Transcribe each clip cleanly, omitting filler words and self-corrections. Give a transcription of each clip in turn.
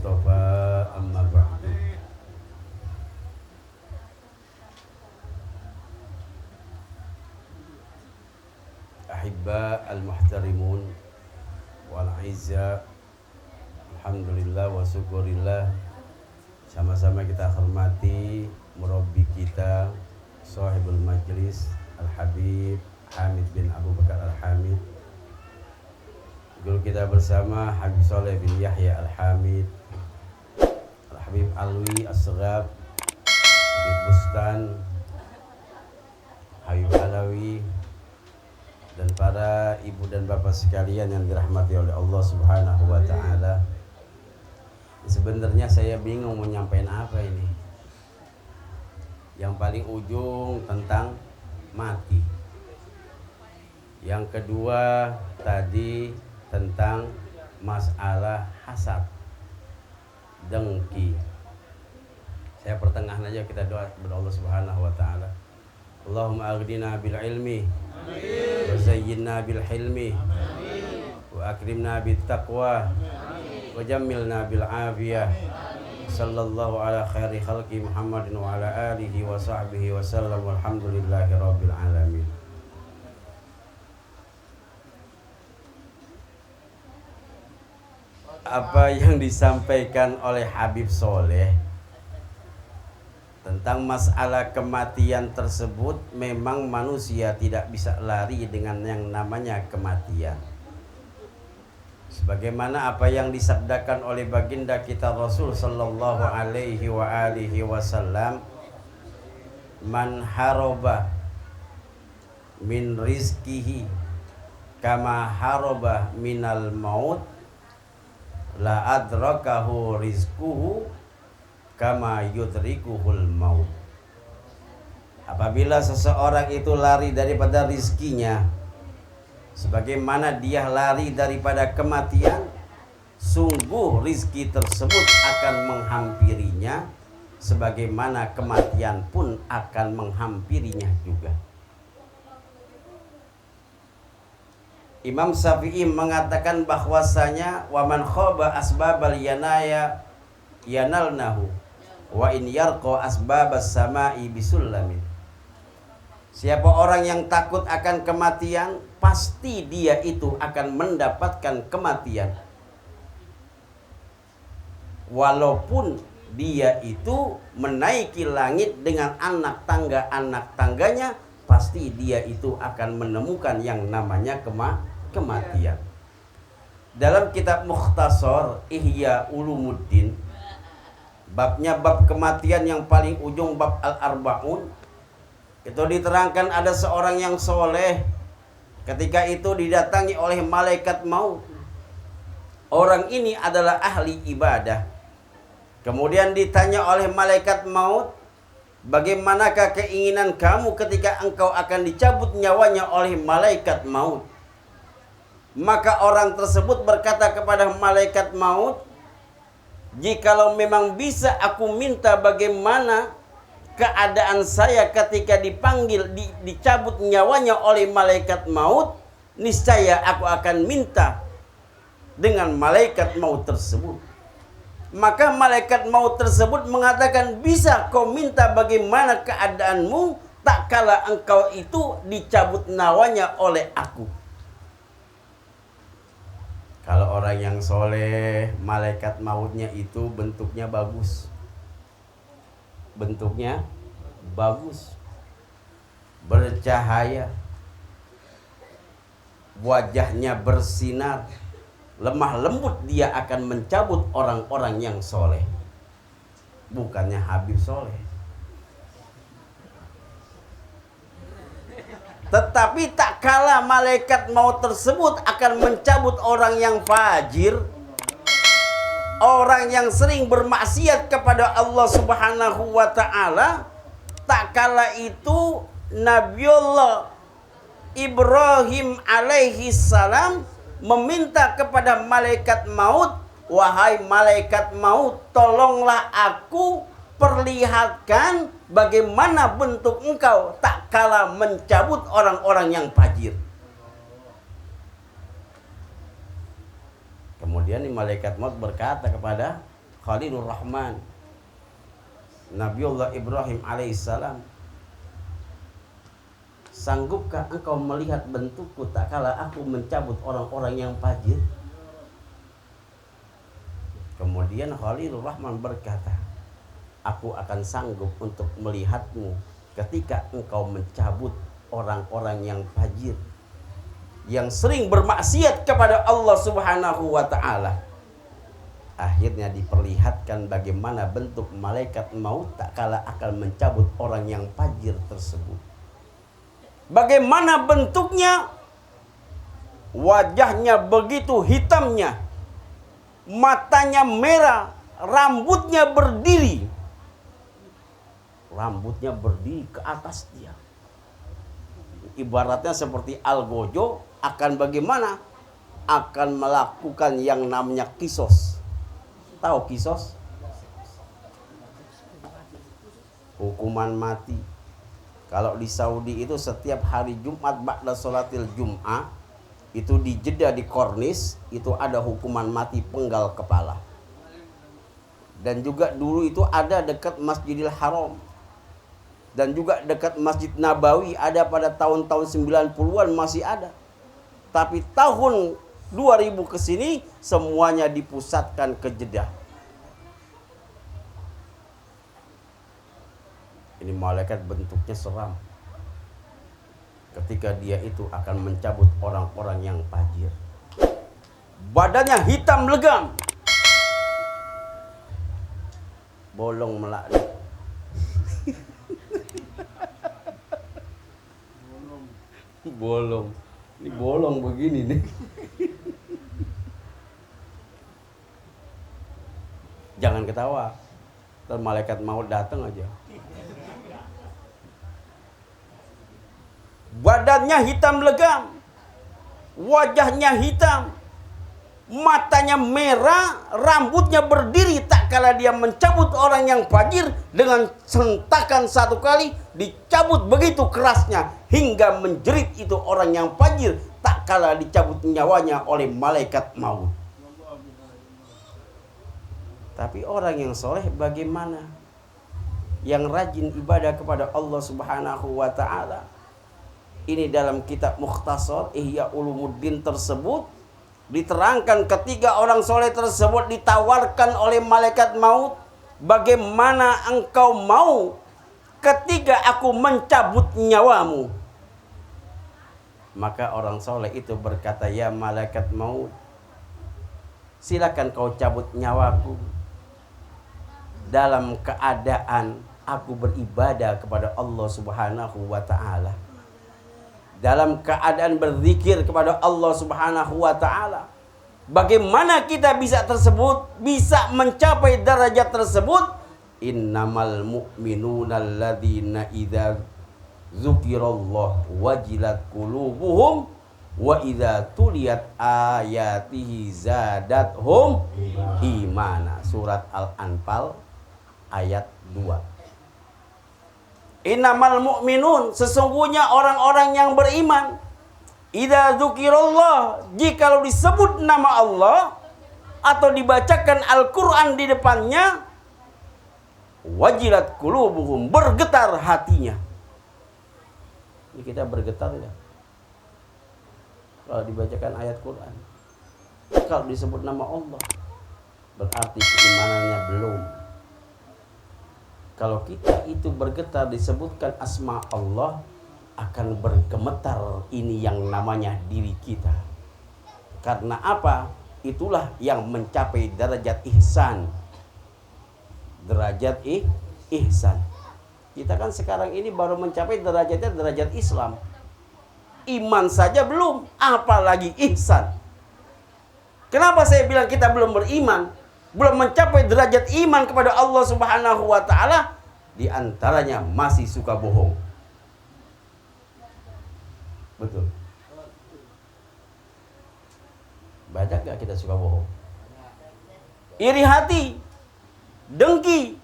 المصطفى أما بعد أحباء المحترمون والأعزاء, alhamdulillah wa syukurillah, sama-sama kita hormati murabbi kita, sahibul majlis Al-Habib Hamid bin Abu Bakar Al-Hamid, guru kita bersama Habib Soleh bin Yahya Al-Hamid, Al-Habib Alwi As-Segab, Habib Bustan, Habib Alawi, dan para ibu dan bapak sekalian yang dirahmati oleh Allah Subhanahu wa taala. Sebenarnya saya bingung mau nyampein apa ini. Yang paling ujung tentang mati. Yang kedua tadi tentang masalah hasad, dengki. Saya pertengahan aja, kita doa kepada Allah Subhanahu wa taala. Allahumma aghdina bil ilmi, wa zayyinna bil hilmi, wa akrimna bit taqwa, wa jammilna bil afiyah. Sallallahu ala khairi khalqi Muhammadin wa ala alihi wa sahbihi wa sallam, walhamdulillahi rabbil alamin. Apa yang disampaikan oleh Habib Soleh tentang masalah kematian tersebut, memang manusia tidak bisa lari dengan yang namanya kematian. Sebagaimana apa yang disabdakan oleh baginda kita Rasul sallallahu alaihi wa alihi wasallam, man haroba min rizkihi kama haroba minal maut la adrakahu rizkuhu kama yudrikuhul maut. Apabila seseorang itu lari daripada rizkinya sebagaimana dia lari daripada kematian, sungguh rizki tersebut akan menghampirinya sebagaimana kematian pun akan menghampirinya juga. Imam Syafi'i mengatakan bahwasanya waman khaba asbabal yanaya yanalnahu wa in yarqa asbabas samai bisullamin. Siapa orang yang takut akan kematian, pasti dia itu akan mendapatkan kematian. Walaupun dia itu menaiki langit dengan anak tangganya, pasti dia itu akan menemukan yang namanya kematian. Dalam kitab Mukhtasar Ihya Ulumuddin, babnya bab kematian yang paling ujung, bab Al-Arba'un, itu diterangkan ada seorang yang soleh, ketika itu didatangi oleh malaikat maut. Orang ini adalah ahli ibadah. Kemudian ditanya oleh malaikat maut, bagaimanakah keinginan kamu ketika engkau akan dicabut nyawanya oleh malaikat maut? Maka orang tersebut berkata kepada malaikat maut, jikalau memang bisa aku minta bagaimana keadaan saya ketika dipanggil, dicabut nyawanya oleh malaikat maut, niscaya aku akan minta dengan malaikat maut tersebut. Maka malaikat maut tersebut mengatakan, bisa kau minta bagaimana keadaanmu tak kala engkau itu dicabut nyawanya oleh aku. Kalau orang yang soleh, malaikat mautnya itu bentuknya bagus. Bentuknya bagus, bercahaya, wajahnya bersinar, lemah lembut, dia akan mencabut orang-orang yang soleh. Bukannya Habib Soleh. Tetapi tak kala malaikat maut tersebut akan mencabut orang yang fajir, orang yang sering bermaksiat kepada Allah Subhanahu wa taala, tak kala itu Nabiullah Ibrahim alaihi salam meminta kepada malaikat maut, wahai malaikat maut, tolonglah aku perlihatkan bagaimana bentuk engkau tak kala mencabut orang-orang yang fajir. Kemudian malaikat maut berkata kepada Khalilur Rahman, Nabiullah Ibrahim alaihissalam, sanggupkah engkau melihat bentukku tak kala aku mencabut orang-orang yang fajir? Kemudian Khalilur Rahman berkata, aku akan sanggup untuk melihatmu ketika engkau mencabut orang-orang yang fajir, yang sering bermaksiat kepada Allah Subhanahu wa ta'ala. Akhirnya diperlihatkan bagaimana bentuk malaikat maut tak kala akan mencabut orang yang fajir tersebut. Bagaimana bentuknya? Wajahnya begitu hitamnya, matanya merah, rambutnya berdiri ke atas dia. Ibaratnya seperti algojo, akan bagaimana? Akan melakukan yang namanya kisos. Tahu kisos? Hukuman mati. Kalau di Saudi itu setiap hari Jumat ba'da sholatil Jum'ah, itu di jeda di kornis itu ada hukuman mati penggal kepala. Dan juga dulu itu ada dekat Masjidil Haram. Dan juga dekat Masjid Nabawi ada pada tahun-tahun 90-an masih ada. Tapi tahun 2000 ke sini semuanya dipusatkan ke Jeddah. Ini malaikat bentuknya seram. Ketika dia itu akan mencabut orang-orang yang fajir. Badannya hitam legam. Bolong melaknat. Bolong. Ini bolong begini nih. Jangan ketawa. Ntar malaikat maut datang aja. Badannya hitam legam. Wajahnya hitam. Matanya merah, rambutnya berdiri tak kala dia mencabut orang yang fajir dengan sentakan satu kali, dicabut begitu kerasnya hingga menjerit itu orang yang fajir tak kala dicabut nyawanya oleh malaikat maut. Tapi orang yang soleh bagaimana? Yang rajin ibadah kepada Allah Subhanahu wa ta'ala. Ini dalam kitab Mukhtasar Ihya Ulumuddin tersebut diterangkan ketika orang soleh tersebut ditawarkan oleh malaikat maut, bagaimana engkau mau ketika aku mencabut nyawamu? Maka orang soleh itu berkata, ya malaikat maut, silakan kau cabut nyawaku dalam keadaan aku beribadah kepada Allah Subhanahu wa ta'ala, dalam keadaan berzikir kepada Allah Subhanahu wa ta'ala. Bagaimana kita bisa mencapai derajat tersebut? Innamal mu'minuna alladzina idza dzukirallah wajilat qulubuhum wa idza tuliyat ayatihi zadathum imana. Surat Al-Anfal ayat 2. Innamal mu'minun, sesungguhnya orang-orang yang beriman, idza dzukirallah, jikalau disebut nama Allah atau dibacakan Al-Qur'an di depannya, wajilat qulubuhum, bergetar hatinya. Ini kita bergetar ya kalau dibacakan ayat Quran. Kalau disebut nama Allah berarti keimanannya belum. Kalau kita itu bergetar disebutkan asma Allah, akan bergemetar ini yang namanya diri kita. Karena apa? Itulah yang mencapai derajat ihsan. Derajat ihsan. Kita kan sekarang ini baru mencapai derajatnya derajat Islam. Iman saja belum, apalagi ihsan. Kenapa saya bilang kita belum beriman? Belum mencapai derajat iman kepada Allah Subhanahu wa ta'ala. Di antaranya masih suka bohong. Betul. Banyak gak kita suka bohong? Iri hati, dengki.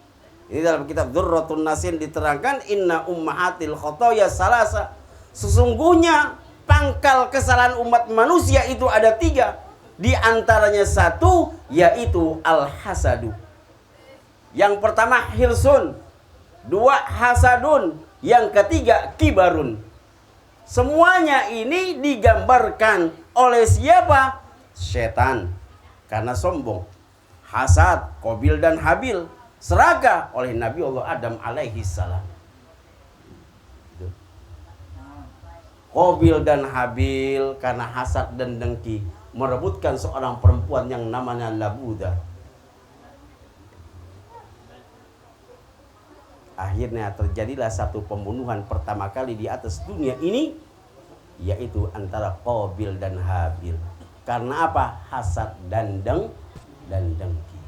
Ini dalam kitab Durratun Nasin diterangkan, inna ummahatil khotoya salasa. Sesungguhnya pangkal kesalahan umat manusia itu ada 3. Di antaranya 1 yaitu al-hasadu, Yang pertama hirsun, dua hasadun, yang ketiga kibarun. Semuanya ini digambarkan oleh siapa? Setan, karena sombong. Hasad, Qabil dan Habil, serakah oleh Nabi Allah Adam alaihi salam. Qabil dan Habil karena hasad dan dengki merebutkan seorang perempuan yang namanya Labuda. Akhirnya terjadilah satu pembunuhan pertama kali di atas dunia ini, yaitu antara Qabil dan Habil. Karena apa? Hasad dan dengki.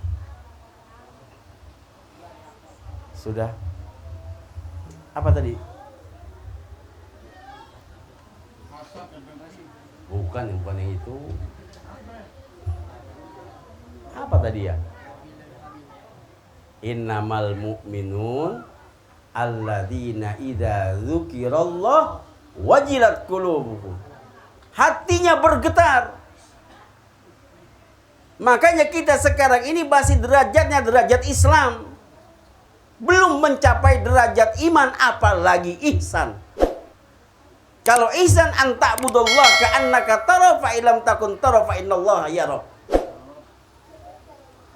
Sudah. Apa tadi? Bukan yang itu. Apa tadi ya? Innamal mu'minun alladzina idza dzukirallah wajilat qulubuhum. Hatinya bergetar. Makanya kita sekarang ini masih derajatnya derajat Islam. Belum mencapai derajat iman, apalagi ihsan. Kalau ihsan anta'budallah ka'annaka tara fa illam takun tara fa innallaha yarak.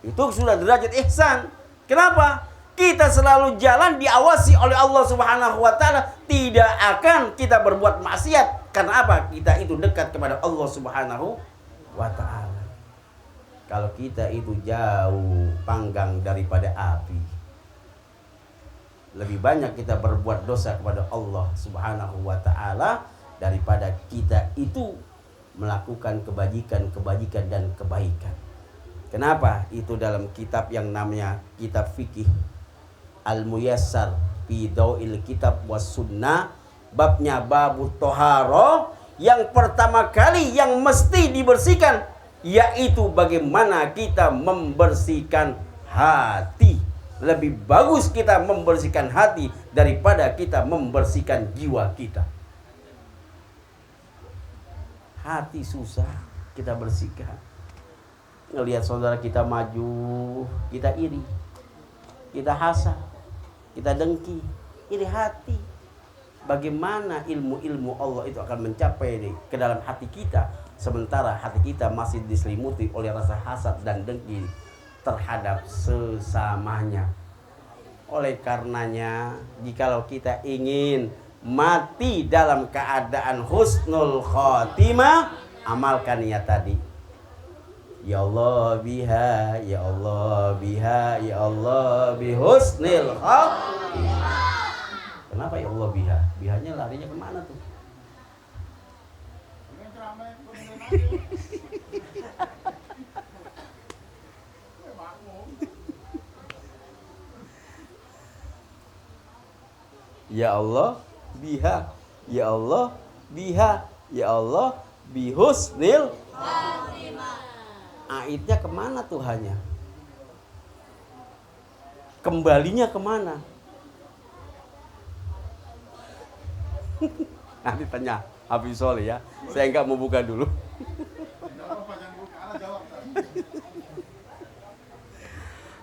Itu sudah derajat ihsan. Kenapa? Kita selalu jalan diawasi oleh Allah Subhanahu wa taala, tidak akan kita berbuat maksiat. Karena apa? Kita itu dekat kepada Allah Subhanahu wa taala. Kalau kita itu jauh panggang daripada api, lebih banyak kita berbuat dosa kepada Allah Subhanahu wa taala daripada kita itu melakukan kebajikan dan kebaikan. Kenapa? Itu dalam kitab yang namanya kitab fikih Al-Muyassar fi Dawil Kitab was Sunnah, babnya babut toharo, yang pertama kali yang mesti dibersihkan yaitu bagaimana kita membersihkan hati. Lebih bagus kita membersihkan hati daripada kita membersihkan jiwa kita. Hati susah kita bersihkan. Ngelihat saudara kita maju, kita iri, kita hasad, kita dengki. Ini hati. Bagaimana ilmu-ilmu Allah itu akan mencapai ke dalam hati kita, sementara hati kita masih diselimuti oleh rasa hasad dan dengki terhadap sesamanya. Oleh karenanya, jikalau kita ingin mati dalam keadaan husnul khotimah, amalkan niat tadi. Ya Allah biha, ya Allah biha, ya Allah bihusnil khotimah. Kenapa ya Allah biha? Bihanya larinya kemana tuh? Ya Allah biha, ya Allah biha, ya Allah bihusnil khotimah. Aidnya kemana Tuhannya? Kembalinya kemana? Nanti tanya Habib Soleh ya. Saya enggak mau buka dulu.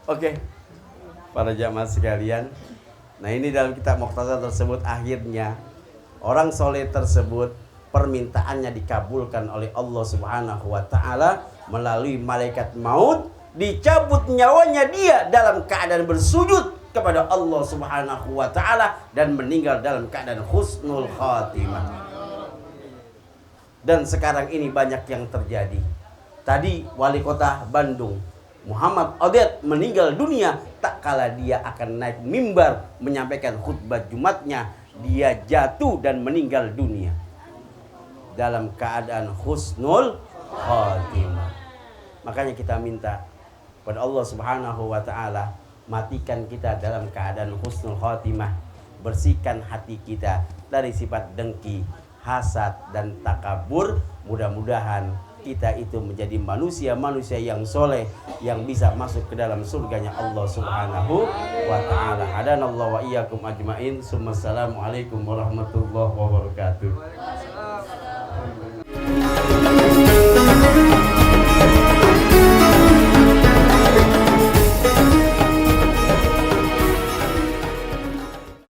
Oke, para jamaah sekalian. Nah, ini dalam kitab Mukhtasar tersebut akhirnya orang soleh tersebut permintaannya dikabulkan oleh Allah Subhanahu wa taala melalui malaikat maut, dicabut nyawanya dia dalam keadaan bersujud kepada Allah Subhanahu wa taala dan meninggal dalam keadaan husnul khatimah. Dan sekarang ini banyak yang terjadi. Tadi wali kota Bandung Muhammad Odet meninggal dunia, tak kala dia akan naik mimbar menyampaikan khutbah Jumatnya, dia jatuh dan meninggal dunia dalam keadaan husnul khatimah. Makanya kita minta pada Allah Subhanahu wa taala, matikan kita dalam keadaan husnul khatimah, bersihkan hati kita dari sifat dengki, hasad dan takabur. Mudah-mudahan kita itu menjadi manusia-manusia yang soleh, yang bisa masuk ke dalam surganya Allah Subhanahu wa ta'ala. Hadanallahu wa iyyakum ajmain. Assalamualaikum warahmatullahi wabarakatuh.